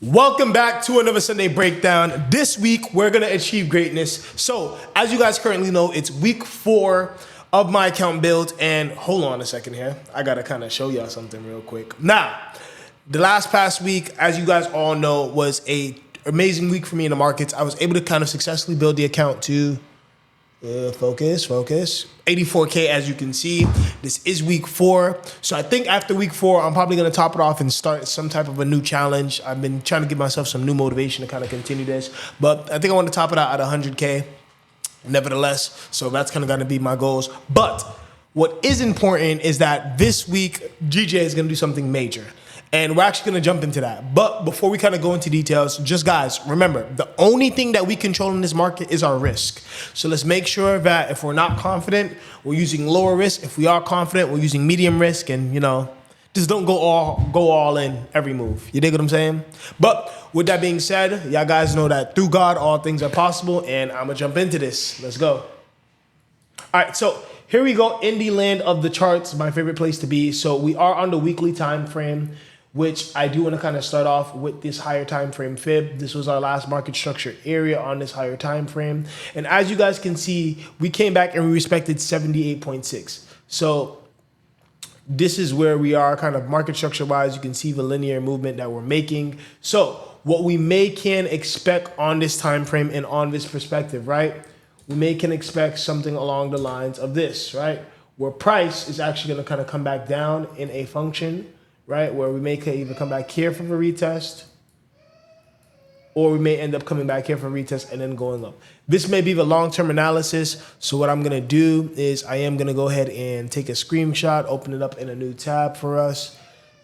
Welcome back to another Sunday breakdown. This week, we're going to achieve greatness. So, as you guys currently know, it's week 4 of my account build. And hold on a second here. I got to kind of show y'all something real quick. Now, the past week, as you guys all know, was a amazing week for me in the markets. I was able to kind of successfully build the account to focus. 84K, as you can see. This is week 4. So I think after week 4, I'm probably going to top it off and start some type of a new challenge. I've been trying to give myself some new motivation to kind of continue this. But I think I want to top it out at 100K, nevertheless. So that's kind of going to be my goals. But what is important is that this week, GJ is going to do something major. And we're actually going to jump into that. But before we kind of go into details, just guys, remember, the only thing that we control in this market is our risk. So let's make sure that if we're not confident, we're using lower risk. If we are confident, we're using medium risk. And, just don't go all in every move. You dig what I'm saying? But with that being said, y'all guys know that through God, all things are possible. And I'm going to jump into this. Let's go. All right, so here we go. In the land of the charts, my favorite place to be. So we are on the weekly time frame, which I do want to kind of start off with this higher time frame fib. This was our last market structure area on this higher time frame. And as you guys can see, we came back and we respected 78.6. So this is where we are kind of market structure wise. You can see the linear movement that we're making. So what we can expect on this time frame and on this perspective, right? We can expect something along the lines of this, right? Where price is actually going to kind of come back down in a function, right, where we may either come back here for a retest, or we may end up coming back here for a retest and then going up. This may be the long-term analysis. So what I'm going to do is I am going to go ahead and take a screenshot, open it up in a new tab for us.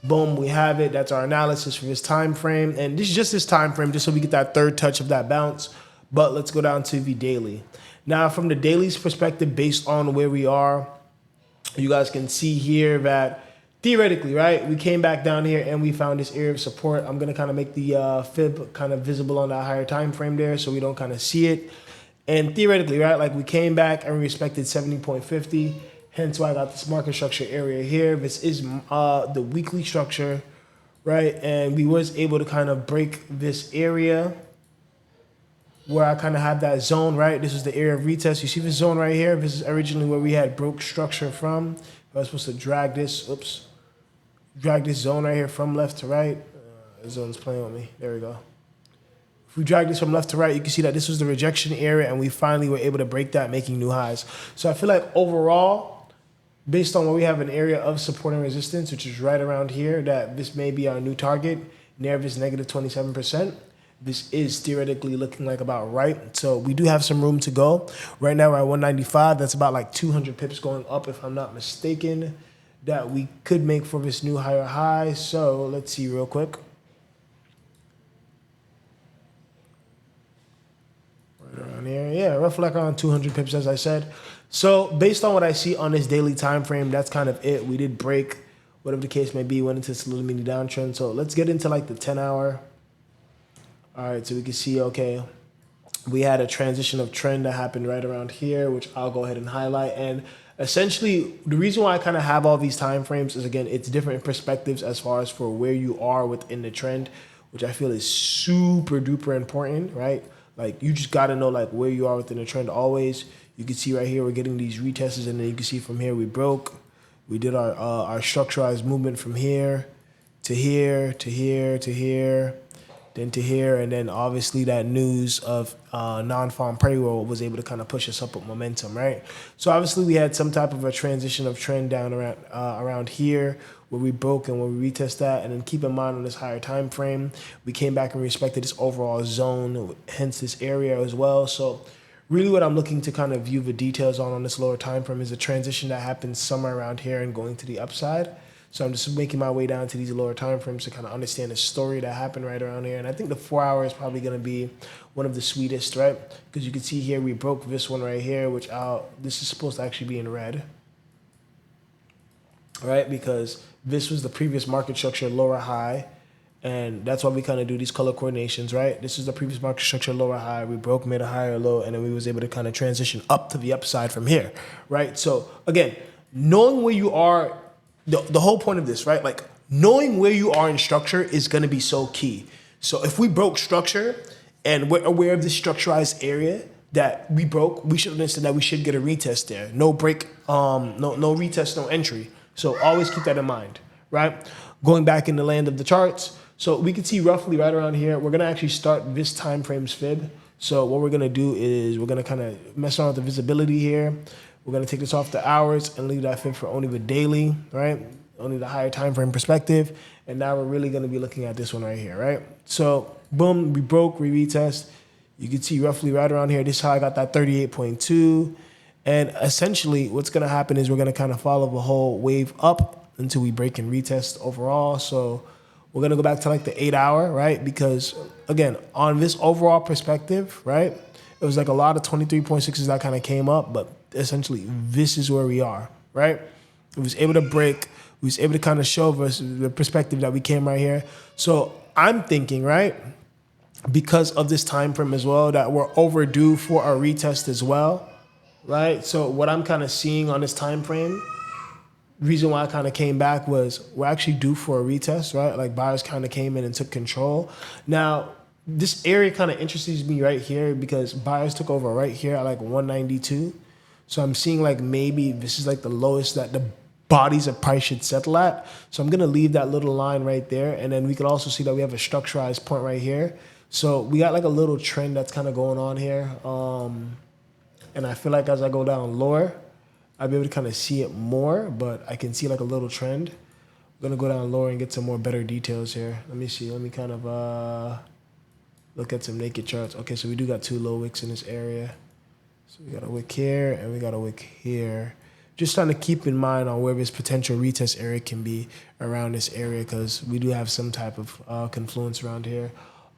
Boom, we have it. That's our analysis for this time frame. And this is just this time frame, just so we get that third touch of that bounce. But let's go down to the daily. Now, from the daily's perspective, based on where we are, you guys can see here that theoretically, right, we came back down here and we found this area of support. I'm going to kind of make the fib kind of visible on that higher time frame there so we don't kind of see it. And theoretically, right, like we came back and we respected 70.50. Hence why I got this market structure area here. This is the weekly structure, right? And we was able to kind of break this area where I kind of have that zone, right? This is the area of retest. You see this zone right here? This is originally where we had broke structure from. I was supposed to drag this, drag this zone right here from left to right. The zone's playing with me. There we go. If we drag this from left to right, you can see that this was the rejection area, and we finally were able to break that, making new highs. So I feel like overall, based on where we have an area of support and resistance, which is right around here, that this may be our new target, near this negative 27%. This is theoretically looking like about right. So we do have some room to go. Right now we're at 195. That's about like 200 pips going up, if I'm not mistaken, that we could make for this new higher high. So let's see real quick. Right around here. Yeah, roughly like around 200 pips, as I said. So based on what I see on this daily time frame, that's kind of it. We did break, whatever the case may be, went into this little mini downtrend. So let's get into like the 10-hour. All right, so we can see, okay, we had a transition of trend that happened right around here, which I'll go ahead and highlight. And essentially, the reason why I kind of have all these time frames is, again, it's different perspectives as far as for where you are within the trend, which I feel is super duper important, right? Like, you just got to know, like, where you are within the trend always. You can see right here, we're getting these retests, and then you can see from here we broke. We did our structurized movement from here to here to here to here. Then to here, and then obviously that news of non-farm payroll was able to kind of push us up with momentum, right? So obviously we had some type of a transition of trend down around here where we broke and where we retest that, and then keep in mind on this higher time frame, we came back and respected this overall zone, hence this area as well. So really what I'm looking to kind of view the details on this lower time frame is a transition that happens somewhere around here and going to the upside. So I'm just making my way down to these lower time frames to kind of understand the story that happened right around here. And I think the 4 hour is probably going to be one of the sweetest, right? Because you can see here we broke this one right here, which this is supposed to actually be in red, right? Because this was the previous market structure lower high. And that's why we kind of do these color coordinations, right? This is the previous market structure lower high. We broke, made a higher low, and then we was able to kind of transition up to the upside from here, right? So again, knowing where you are, the whole point of this, right? Like knowing where you are in structure is going to be so key. So if we broke structure and we're aware of this structurized area that we broke, we should understand that we should get a retest there. No break, no retest, no entry. So always keep that in mind, right? Going back in the land of the charts, so we can see roughly right around here. We're gonna actually start this time frame's fib. So what we're gonna do is we're gonna kind of mess around with the visibility here. We're gonna take this off the hours and leave that fib for only the daily, right? Only the higher time frame perspective. And now we're really gonna be looking at this one right here, right? So boom, we broke, we retest. You can see roughly right around here. This is how I got that 38.2. And essentially what's gonna happen is we're gonna kind of follow the whole wave up until we break and retest overall. So we're gonna go back to like the 8 hour, right? Because again, on this overall perspective, right? It was like a lot of 23.6s that kind of came up, but essentially this is where we are, right? We was able to break, we was able to kind of show us the perspective that we came right here. So I'm thinking, right? Because of this time frame as well, that we're overdue for a retest as well, right? So what I'm kind of seeing on this time frame, reason why I kind of came back was we're actually due for a retest, right? Like buyers kind of came in and took control. Now, this area kind of interests me right here because buyers took over right here at like 192. So I'm seeing like maybe this is like the lowest that the bodies of price should settle at. So I'm going to leave that little line right there. And then we can also see that we have a structurized point right here. So we got like a little trend that's kind of going on here. And I feel like as I go down lower, I'll be able to kind of see it more, but I can see like a little trend. I'm going to go down lower and get some more better details here. Let me see. Let me kind of look at some naked charts. Okay, so we do got two low wicks in this area. So we got a wick here and we got a wick here. Just trying to keep in mind on where this potential retest area can be around this area because we do have some type of confluence around here.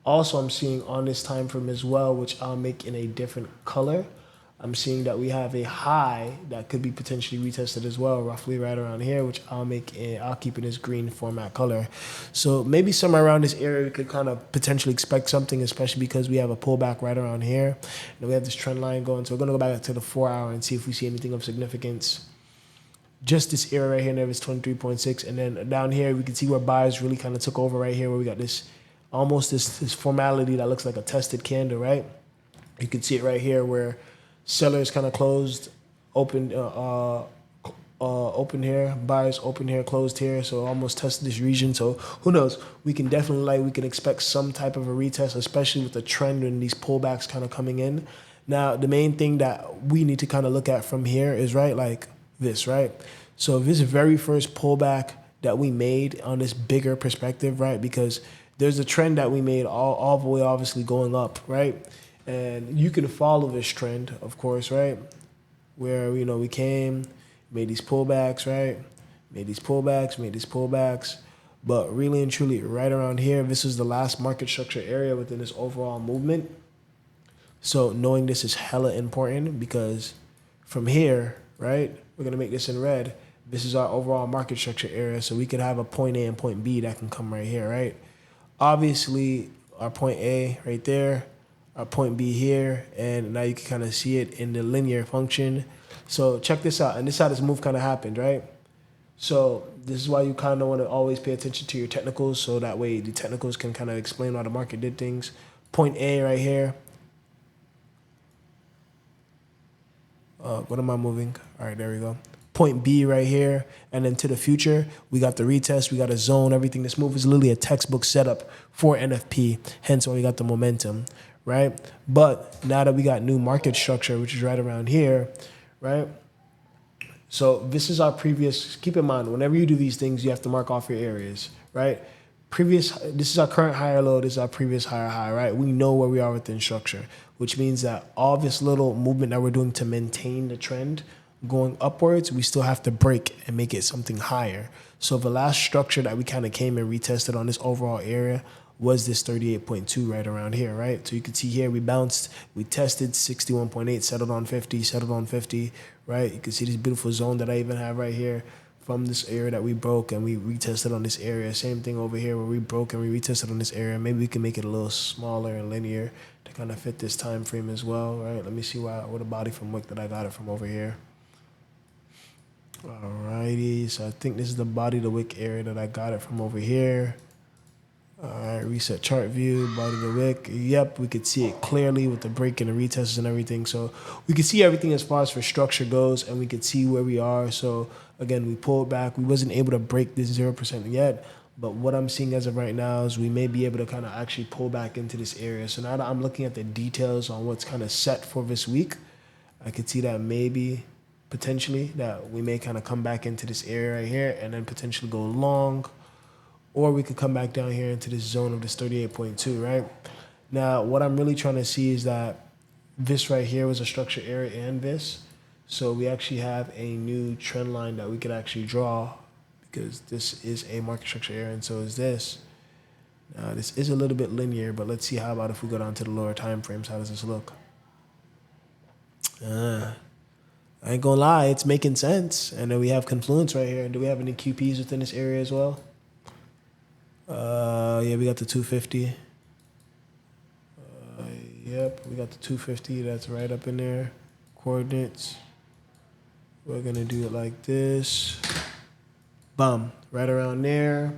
Also, I'm seeing on this time frame as well, which I'll make in a different color. I'm seeing that we have a high that could be potentially retested as well, roughly right around here, which I'll keep in this green format color. So maybe somewhere around this area we could kind of potentially expect something, especially because we have a pullback right around here. And we have this trend line going. So we're going to go back to the 4 hour and see if we see anything of significance. Just this area right here, there is 23.6. And then down here, we can see where buyers really kind of took over right here, where we got this almost this formality that looks like a tested candle, right? You can see it right here where sellers kind of closed, open here, buyers open here, closed here, so almost tested this region. So who knows? We can definitely we can expect some type of a retest, especially with the trend and these pullbacks kind of coming in. Now, the main thing that we need to kind of look at from here is like this, right? So this very first pullback that we made on this bigger perspective, right? Because there's a trend that we made all the way obviously going up, right? And you can follow this trend, of course, right? Where, we came, made these pullbacks, right? Made these pullbacks. But really and truly, right around here, this is the last market structure area within this overall movement. So knowing this is hella important because from here, right, we're going to make this in red. This is our overall market structure area. So we could have a point A and point B that can come right here, right? Obviously, our point A right there, our point B here, and now you can kind of see it in the linear function. So check this out, and this is how this move kind of happened, right? So this is why you kind of want to always pay attention to your technicals, so that way the technicals can kind of explain why the market did things. Point A right here. What am I moving? All right, there we go. Point B right here, and then to the future, we got the retest, we got a zone, everything. This move is literally a textbook setup for NFP, hence why we got the momentum, right? But now that we got new market structure, which is right around here, right? So this is our previous, keep in mind, whenever you do these things, you have to mark off your areas, right? This is our current higher low, this is our previous higher high, right? We know where we are within structure, which means that all this little movement that we're doing to maintain the trend going upwards, we still have to break and make it something higher. So the last structure that we kind of came and retested on this overall area was this 38.2 right around here, right? So you can see here we bounced, we tested 61.8, settled on 50, right? You can see this beautiful zone that I even have right here from this area that we broke and we retested on this area. Same thing over here where we broke and we retested on this area. Maybe we can make it a little smaller and linear to kind of fit this time frame as well, right? Let me see what a body from wick that I got it from over here. Alrighty, so I think this is the body, the wick area that I got it from over here. All right, reset chart view, body of the wick. Yep, we could see it clearly with the break and the retests and everything. So we could see everything as far as for structure goes, and we could see where we are. So again, we pulled back. We wasn't able to break this 0% yet, but what I'm seeing as of right now is we may be able to kind of actually pull back into this area. So now that I'm looking at the details on what's kind of set for this week, I could see that maybe potentially that we may kind of come back into this area right here and then potentially go long. Or we could come back down here into this zone of this 38.2, right? Now, what I'm really trying to see is that this right here was a structure area and this. So we actually have a new trend line that we could actually draw because this is a market structure area and so is this. Now, this is a little bit linear, but let's see how about if we go down to the lower time frames. How does this look? I ain't gonna lie, it's making sense. And then we have confluence right here. And do we have any QPs within this area as well? Yeah, we got the 250. Yep, we got the 250. That's right up in there. Coordinates. We're gonna do it like this. Bum, right around there.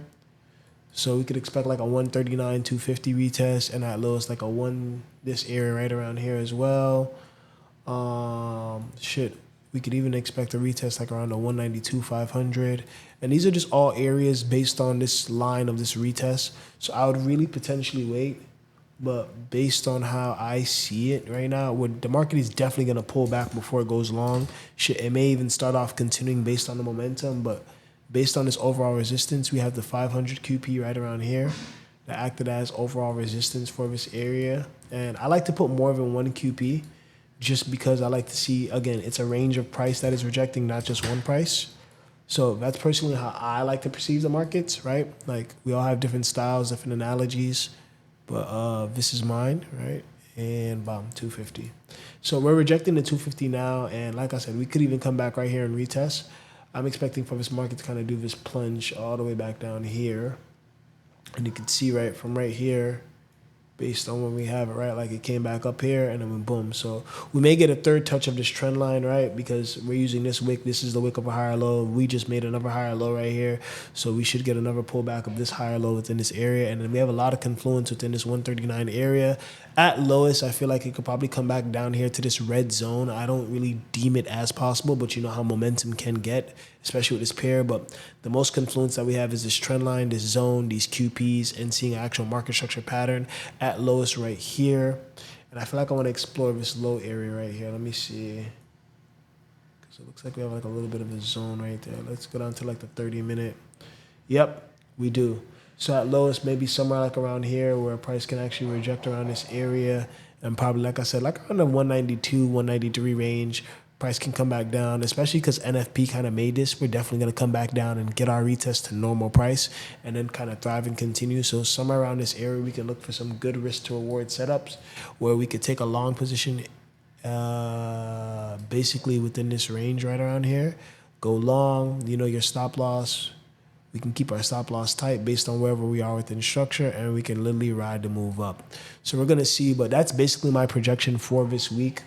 So we could expect like a 139, 250 retest, and at lowest like this area right around here as well. We could even expect a retest like around the 192, 500. And these are just all areas based on this line of this retest. So I would really potentially wait. But based on how I see it right now, the market is definitely going to pull back before it goes long. It may even start off continuing based on the momentum. But based on this overall resistance, we have the 500 QP right around here that acted as overall resistance for this area. And I like to put more than one QP. Just because I like to see, again, it's a range of price that is rejecting, not just one price. So that's personally how I like to perceive the markets, right? Like we all have different styles, different analogies, but this is mine, right? And bam, 250. So we're rejecting the 250 now, and like I said, we could even come back right here and retest. I'm expecting for this market to kind of do this plunge all the way back down here. And you can see right from right here, based on when we have it, right? Like it came back up here and then boom. So we may get a third touch of this trend line, right? Because we're using this wick. This is the wick of a higher low. We just made another higher low right here. So we should get another pullback of this higher low within this area. And then we have a lot of confluence within this 139 area. At lowest, I feel like it could probably come back down here to this red zone. I don't really deem it as possible, but you know how momentum can get, especially with this pair. But the most confluence that we have is this trend line, this zone, these QPs, and seeing an actual market structure pattern at lowest right here. And I feel like I want to explore this low area right here. Let me see. Because it looks like we have like a little bit of a zone right there. Let's go down to like the 30-minute. Yep, we do. So at lowest, maybe somewhere like around here where a price can actually reject around this area. And probably, like I said, like around the 192, 193 range, price can come back down, especially because NFP kind of made this. We're definitely going to come back down and get our retest to normal price and then kind of thrive and continue. So somewhere around this area, we can look for some good risk to reward setups where we could take a long position basically within this range right around here. Go long, you know, your stop loss. We can keep our stop loss tight based on wherever we are within structure, and we can literally ride the move up. So we're going to see, but that's basically my projection for this week.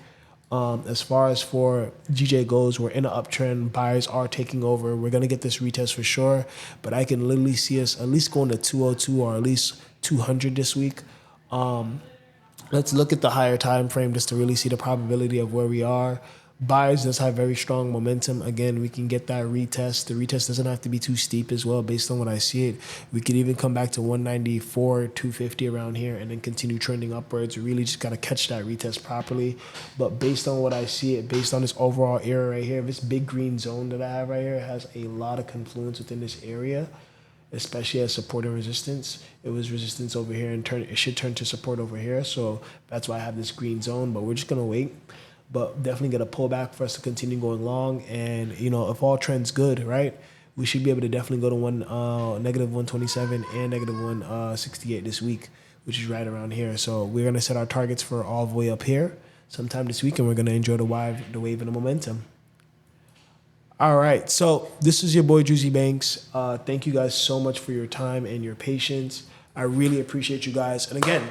As far as for GJ goes, we're in an uptrend. Buyers are taking over. We're going to get this retest for sure, but I can literally see us at least going to 202 or at least 200 this week. Let's look at the higher time frame just to really see the probability of where we are. Buyers does have very strong momentum. Again, we can get that retest. The retest doesn't have to be too steep as well based on what I see it. We could even come back to 194, 250 around here and then continue trending upwards. We really just got to catch that retest properly. But based on what I see it, based on this overall area right here, this big green zone that I have right here has a lot of confluence within this area, especially as support and resistance. It was resistance over here and it should turn to support over here. So that's why I have this green zone, but we're just going to wait. But definitely get a pullback for us to continue going long. And, you know, if all trends good, right, we should be able to definitely go to negative 127 and negative 168 this week, which is right around here. So we're going to set our targets for all the way up here sometime this week, and we're going to enjoy the wave and the momentum. All right, so this is your boy Drewize Banks. Thank you guys so much for your time and your patience. I really appreciate you guys. And again,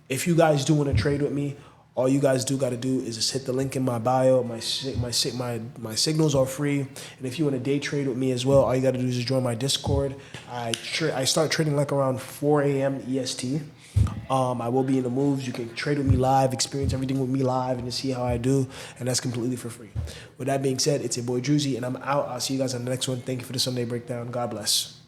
if you guys do want to trade with me, All you guys got to do is just hit the link in my bio. My signals are free, and if you want to day trade with me as well, all you got to do is just join my Discord. I start trading like around 4 a.m. EST. I will be in the moves. You can trade with me live, experience everything with me live, and just see how I do, and that's completely for free. With that being said, it's your boy Drewize, and I'm out. I'll see you guys on the next one. Thank you for the Sunday breakdown. God bless.